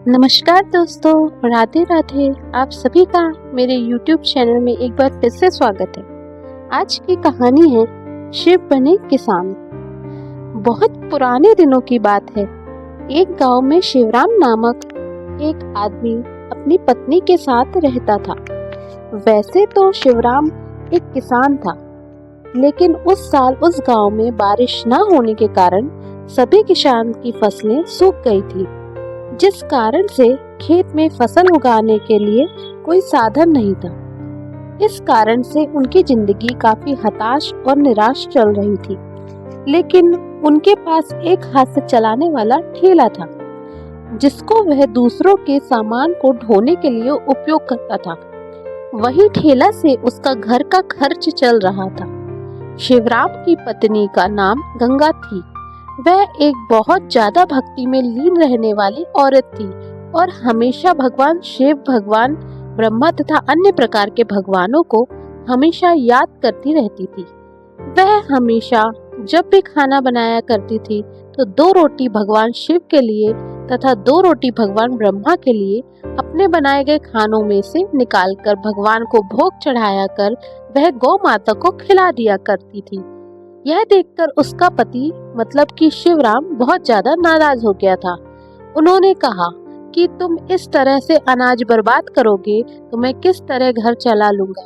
नमस्कार दोस्तों, राधे राधे। आप सभी का मेरे YouTube चैनल में एक बार फिर से स्वागत है। आज की कहानी है शिव बने किसान। बहुत पुराने दिनों की बात है। एक गांव में शिवराम नामक एक आदमी अपनी पत्नी के साथ रहता था। वैसे तो शिवराम एक किसान था, लेकिन उस साल उस गांव में बारिश न होने के कारण सभी किसान की फसलें सूख गई थी, जिस कारण से खेत में फसल उगाने के लिए कोई साधन नहीं था। इस कारण से उनकी जिंदगी काफी हताश और निराश चल रही थी। लेकिन उनके पास एक हाथ से चलाने वाला ठेला था, जिसको वह दूसरों के सामान को ढोने के लिए उपयोग करता था। वही ठेला से उसका घर का खर्च चल रहा था। शिवराम की पत्नी का नाम गंगा थी। वह एक बहुत ज्यादा भक्ति में लीन रहने वाली औरत थी और हमेशा भगवान शिव, भगवान ब्रह्मा तथा अन्य प्रकार के भगवानों को हमेशा याद करती रहती थी। वह हमेशा जब भी खाना बनाया करती थी तो 2 रोटी भगवान शिव के लिए तथा 2 रोटी भगवान ब्रह्मा के लिए अपने बनाए गए खानों में से निकालकर भगवान को भोग चढ़ाया कर वह गौ माता को खिला दिया करती थी। यह देखकर उसका पति मतलब कि शिवराम बहुत ज्यादा नाराज हो गया था। उन्होंने कहा कि तुम इस तरह से अनाज बर्बाद करोगे तो मैं किस तरह घर चला लूंगा।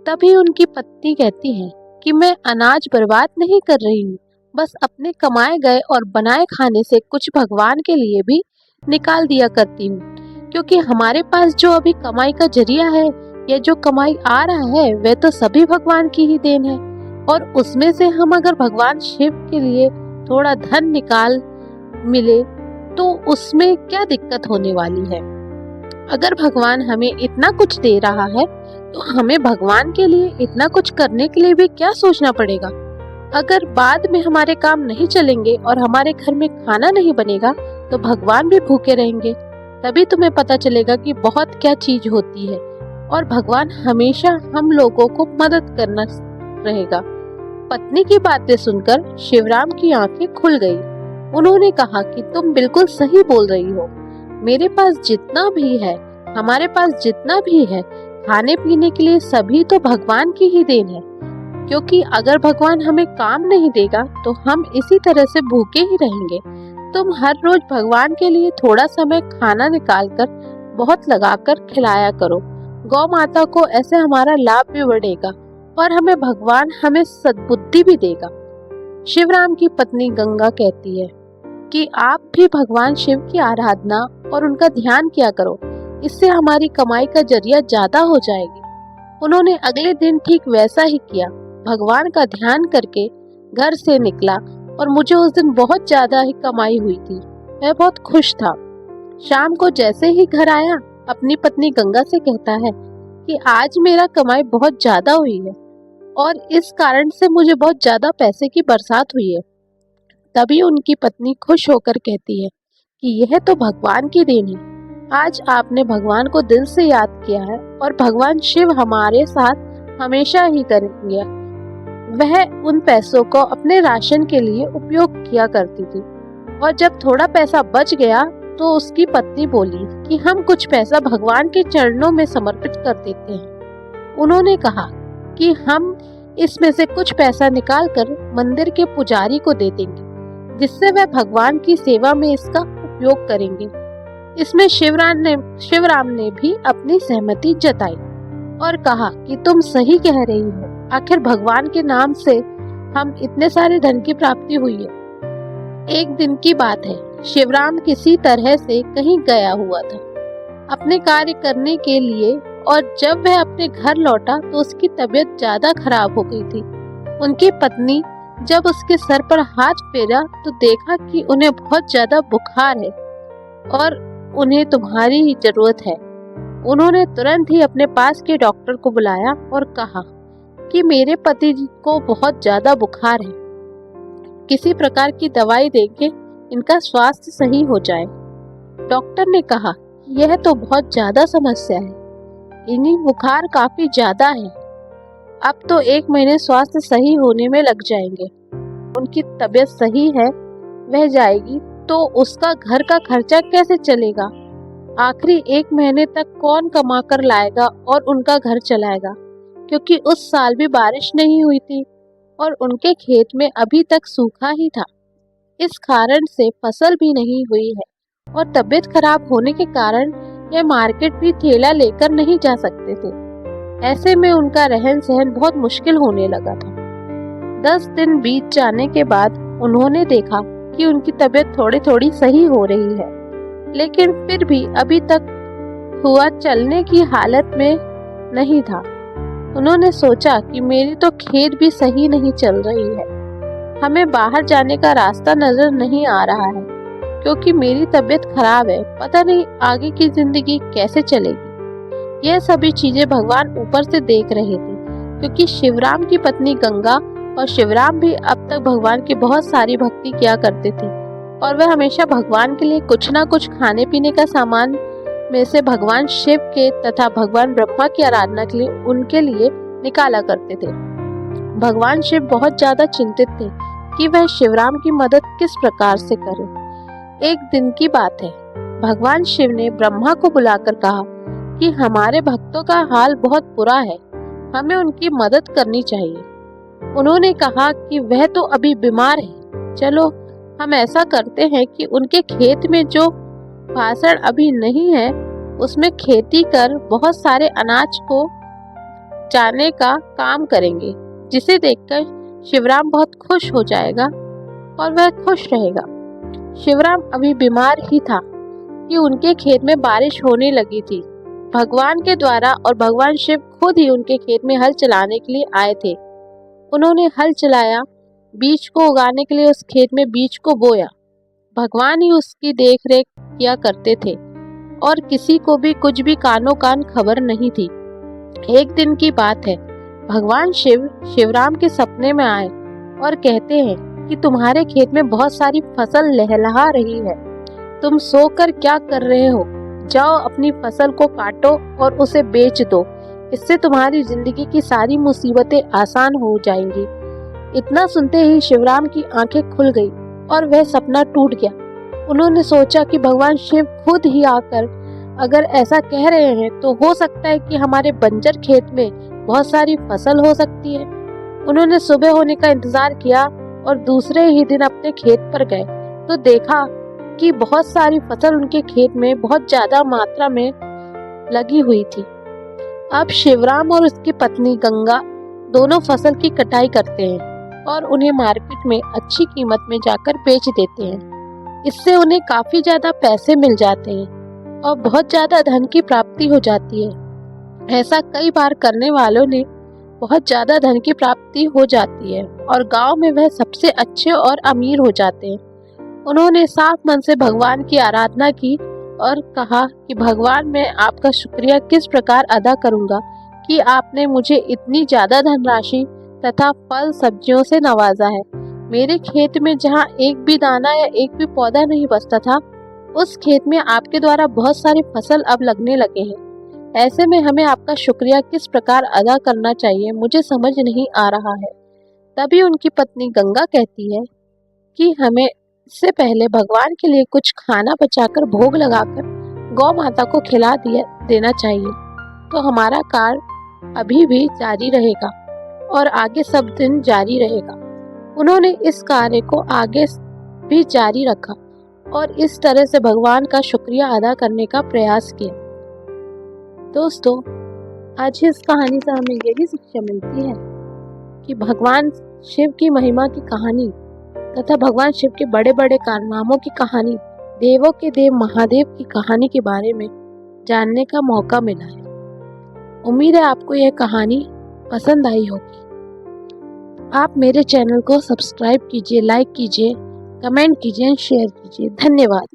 तभी उनकी पत्नी कहती है कि मैं अनाज बर्बाद नहीं कर रही हूँ, बस अपने कमाए गए और बनाए खाने से कुछ भगवान के लिए भी निकाल दिया करती हूँ, क्योंकि हमारे पास जो अभी कमाई का जरिया है या जो कमाई आ रहा है वह तो सभी भगवान की ही देन है, और उसमें से हम अगर भगवान शिव के लिए थोड़ा धन निकाल मिले तो उसमें क्या दिक्कत होने वाली है। अगर भगवान हमें इतना कुछ दे रहा है तो हमें भगवान के लिए इतना कुछ करने के लिए भी क्या सोचना पड़ेगा। अगर बाद में हमारे काम नहीं चलेंगे और हमारे घर में खाना नहीं बनेगा तो भगवान भी भूखे रहेंगे। तभी तुम्हें पता चलेगा कि बहुत क्या चीज होती है और भगवान हमेशा हम लोगों को मदद करना रहेगा। पत्नी की बातें सुनकर शिवराम की आंखें खुल गई। उन्होंने कहा कि तुम बिल्कुल सही बोल रही हो। मेरे पास जितना भी है, हमारे पास जितना भी है, खाने पीने के लिए सभी तो भगवान की ही देन है, क्योंकि अगर भगवान हमें काम नहीं देगा तो हम इसी तरह से भूखे ही रहेंगे। तुम हर रोज भगवान के लिए थोड़ा समय खाना निकालकर बहुत लगाकर खिलाया करो। गौ माता को ऐसे हमारा लाभ भी बढ़ेगा और भगवान हमें सद्बुद्धि भी देगा। शिवराम की पत्नी गंगा कहती है कि आप भी भगवान शिव की आराधना और उनका ध्यान किया करो, इससे हमारी कमाई का जरिया ज्यादा हो जाएगी। उन्होंने अगले दिन ठीक वैसा ही किया। भगवान का ध्यान करके घर से निकला और मुझे उस दिन बहुत ज्यादा ही कमाई हुई थी। मैं बहुत खुश था। शाम को जैसे ही घर आया अपनी पत्नी गंगा से कहता है कि आज मेरा कमाई बहुत ज्यादा हुई है और इस कारण से मुझे बहुत ज्यादा पैसे की बरसात हुई है। तभी उनकी पत्नी खुश होकर कहती है कि यह तो भगवान की देन है। आज आपने भगवान को दिल से याद किया है और भगवान शिव हमारे साथ हमेशा ही करेंगे। वह उन पैसों को अपने राशन के लिए उपयोग किया करती थी और जब थोड़ा पैसा बच गया तो उसकी पत्नी बोली कि हम कुछ पैसा भगवान के चरणों में समर्पित कर देते हैं। उन्होंने कहा कि हम इसमें से कुछ पैसा निकालकर मंदिर के पुजारी को दे देंगे, जिससे वह भगवान की सेवा में इसका उपयोग करेंगे। इसमें शिवराम ने भी अपनी सहमति जताई और कहा कि तुम सही कह रही हो, आखिर भगवान के नाम से हम इतने सारे धन की प्राप्ति हुई है। एक दिन की बात है, शिवराम किसी तरह से कहीं गया हुआ था अपने कार्य करने के लिए, और जब वह अपने घर लौटा तो उसकी तबीयत ज्यादा खराब हो गई थी। उनकी पत्नी जब उसके सर पर हाथ फेरा तो देखा कि उन्हें बहुत ज्यादा बुखार है और उन्हें तुम्हारी ही जरूरत है। उन्होंने तुरंत ही अपने पास के डॉक्टर को बुलाया और कहा कि मेरे पति को बहुत ज्यादा बुखार है, किसी प्रकार की दवाई देके इनका स्वास्थ्य सही हो जाए। डॉक्टर ने कहा यह तो बहुत ज्यादा समस्या है, इन्हीं बुखार काफी ज्यादा है, अब तो 1 महीने स्वास्थ्य सही होने में लग जाएंगे। उनकी तबीयत सही है, वह जाएगी तो उसका घर का खर्चा कैसे चलेगा। आखिरी 1 महीने तक कौन कमा कर लाएगा और उनका घर चलाएगा, क्योंकि उस साल भी बारिश नहीं हुई थी और उनके खेत में अभी तक सूखा ही था। इस कारण से फसल भी नहीं हुई है और तबीयत खराब होने के कारण ये मार्केट भी थैला लेकर नहीं जा सकते थे। ऐसे में उनका रहन सहन बहुत मुश्किल होने लगा था। 10 दिन बीत जाने के बाद उन्होंने देखा कि उनकी तबीयत थोड़ी थोड़ी सही हो रही है, लेकिन फिर भी अभी तक हुआ चलने की हालत में नहीं था। उन्होंने सोचा कि मेरी तो खेत भी सही नहीं चल रही है, हमें बाहर जाने का रास्ता नजर नहीं आ रहा है, क्योंकि मेरी तबीयत खराब है, पता नहीं आगे की जिंदगी कैसे चलेगी। यह सभी चीजें भगवान ऊपर से देख रहे थे, क्योंकि शिवराम की पत्नी गंगा और शिवराम भी अब तक भगवान की बहुत सारी भक्ति किया करते थे और वह हमेशा भगवान के लिए कुछ ना कुछ खाने पीने का सामान में से भगवान शिव के तथा भगवान ब्रह्मा की आराधना के लिए उनके लिए निकाला करते थे। भगवान शिव बहुत ज्यादा चिंतित थे कि वह शिवराम की मदद किस प्रकार से करें। एक दिन की बात है, भगवान शिव ने ब्रह्मा को बुलाकर कहा कि हमारे भक्तों का हाल बहुत बुरा है, हमें उनकी मदद करनी चाहिए। उन्होंने कहा कि वह तो अभी बीमार है, चलो हम ऐसा करते हैं कि उनके खेत में जो भाषण अभी नहीं है उसमें खेती कर बहुत सारे अनाज को जाने का काम करेंगे, जिसे देखकर शिवराम बहुत खुश हो जाएगा और वह खुश रहेगा। शिवराम अभी बीमार ही था कि उनके खेत में बारिश होने लगी थी। भगवान के द्वारा और भगवान शिव खुद ही उनके खेत में हल चलाने के लिए आए थे। उन्होंने हल चलाया, बीज को उगाने के लिए उस खेत में बीज को बोया। भगवान ही उसकी देख रेख किया करते थे और किसी को भी कुछ भी कानो कान खबर नहीं थी। एक दिन की बात है, भगवान शिव शिवराम के सपने में आए और कहते हैं कि तुम्हारे खेत में बहुत सारी फसल लहलहा रही है, तुम सोकर क्या कर रहे हो, जाओ अपनी फसल को काटो और उसे बेच दो, इससे तुम्हारी जिंदगी की सारी मुसीबतें आसान हो जाएंगी। इतना सुनते ही शिवराम की आंखें खुल गई और वह सपना टूट गया। उन्होंने सोचा कि भगवान शिव खुद ही आकर अगर ऐसा कह रहे हैं तो हो सकता है कि हमारे बंजर खेत में बहुत सारी फसल हो सकती है। उन्होंने सुबह होने का इंतजार किया और दूसरे ही दिन अपने खेत पर गए तो देखा कि बहुत सारी फसल उनके खेत में बहुत ज्यादा मात्रा में लगी हुई थी। अब शिवराम और उसकी पत्नी गंगा दोनों फसल की कटाई करते हैं और उन्हें मार्केट में अच्छी कीमत में जाकर बेच देते हैं। इससे उन्हें काफी ज्यादा पैसे मिल जाते हैं और बहुत ज्यादा धन की प्राप्ति हो जाती है। ऐसा कई बार करने वालों ने बहुत ज्यादा धन की प्राप्ति हो जाती है और गांव में वह सबसे अच्छे और अमीर हो जाते हैं। उन्होंने साफ मन से भगवान की आराधना की और कहा कि भगवान, मैं आपका शुक्रिया किस प्रकार अदा करूंगा कि आपने मुझे इतनी ज्यादा धनराशि तथा फल सब्जियों से नवाजा है। मेरे खेत में जहाँ एक भी दाना या एक भी पौधा नहीं बचता था, उस खेत में आपके द्वारा बहुत सारी फसल अब लगने लगे हैं। ऐसे में हमें आपका शुक्रिया किस प्रकार अदा करना चाहिए, मुझे समझ नहीं आ रहा है। तभी उनकी पत्नी गंगा कहती है कि हमें इससे पहले भगवान के लिए कुछ खाना बचाकर भोग लगाकर गौ माता को खिला देना चाहिए, तो हमारा कार्य अभी भी जारी रहेगा और आगे सब दिन जारी रहेगा। उन्होंने इस कार्य को आगे भी जारी रखा और इस तरह से भगवान का शुक्रिया अदा करने का प्रयास किया। दोस्तों, आज इस कहानी से हमें यही शिक्षा मिलती है कि भगवान शिव की महिमा की कहानी तथा भगवान शिव के बड़े बड़े कारनामों की कहानी, देवों के देव महादेव की कहानी के बारे में जानने का मौका मिला है। उम्मीद है आपको यह कहानी पसंद आई होगी। आप मेरे चैनल को सब्सक्राइब कीजिए, लाइक कीजिए, कमेंट कीजिए, शेयर कीजिए। धन्यवाद।